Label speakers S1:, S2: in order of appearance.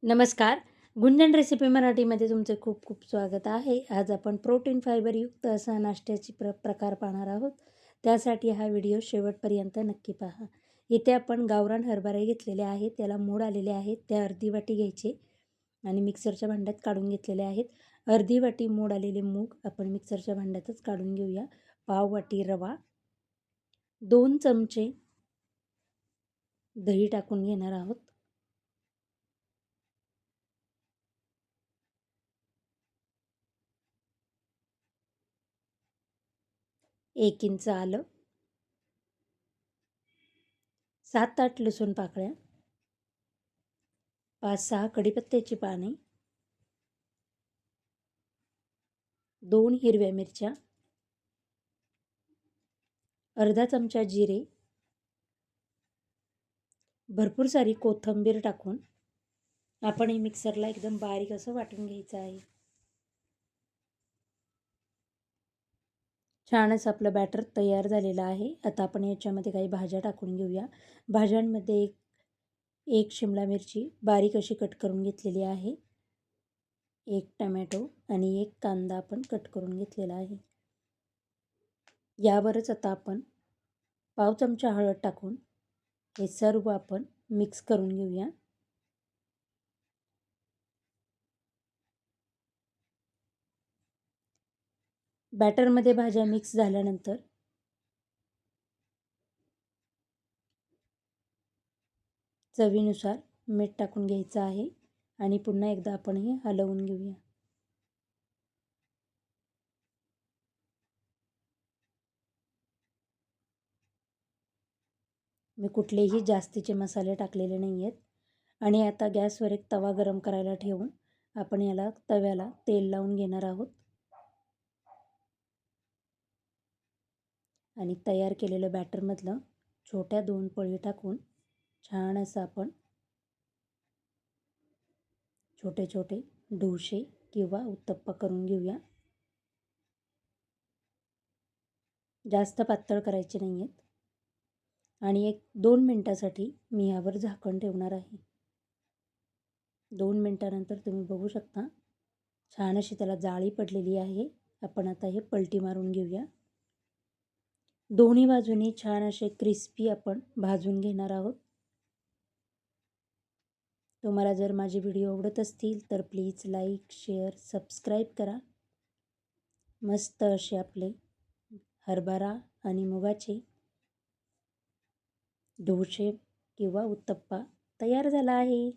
S1: नमस्कार. गुंजन रेसिपी मराठीमध्ये तुमचे खूप खूप स्वागत आहे. आज आपण प्रोटीन फायबरयुक्त असा नाश्त्याची प्रकार पाहणार आहोत. त्यासाठी हा व्हिडिओ शेवटपर्यंत नक्की पहा. इथे आपण गावरान हरभरे घेतलेले आहेत. त्याला मोड आलेले आहेत. त्या अर्धी वाटी घ्यायचे आणि मिक्सरच्या भांड्यात काढून घेतलेले आहेत. अर्धी वाटी मोड आलेले मूग आपण मिक्सरच्या भांड्यातच काढून घेऊया. पाव वाटी रवा, 2 चमचे दही टाकून घेणार आहोत. 1 इंच आलं, 7-8 लसूण पाकळ्या, 5-6 कढीपत्त्याची पाने, 2 हिरव्या मिरच्या, अर्धा चमचा जिरे, भरपूर सारी कोथिंबीर टाकून आपण हे मिक्सरला एकदम बारीक असं वाटून घ्यायचं आहे. छान असं आपलं बॅटर तयार झालेलं आहे. आता आपण याच्यामध्ये काही भाज्या टाकून घेऊया. भाज्यांमध्ये एक शिमला मिरची बारीक अशी कट करून घेतलेली आहे, 1 टमॅटो आणि 1 कांदा आपण कट करून घेतलेला आहे. यावरच आता आपण पाव चमचा हळद टाकून हे सर्व आपण मिक्स करून घेऊया. बॅटरमध्ये भाज्या मिक्स झाल्यानंतर चवीनुसार मीठ टाकून घ्यायचं आहे आणि पुन्हा एकदा आपण हे हलवून घेऊया. मी कुठलेही जास्तीचे मसाले टाकलेले नाही आहेत. आणि आता गॅसवर एक तवा गरम करायला ठेवून आपण याला तव्याला तेल लावून घेणार आहोत आणि तयार केलेलं बॅटरमधलं छोट्या 2 पळी टाकून छान असं आपण छोटे छोटे डोसे किंवा उत्तप्पा करून घेऊया. जास्त पातळ करायचे नाही आहेत आणि 1-2 मिनटासाठी मी यावर झाकण ठेवणार आहे. 2 मिनटानंतर तुम्ही बघू शकता छान अशी त्याला जाळी पडलेली आहे. आपण आता हे पलटी मारून घेऊया. दोन्ही बाजूनी छान असे क्रिस्पी आपण भाजून घेणार आहोत. तुम्हाला जर माझे व्हिडिओ आवडत असतील तर प्लीज लाईक, शेअर, सबस्क्राईब करा. मस्त असे आपले हरभरा आणि मुगाचे डोसे किंवा उत्तप्पा तयार झाला आहे.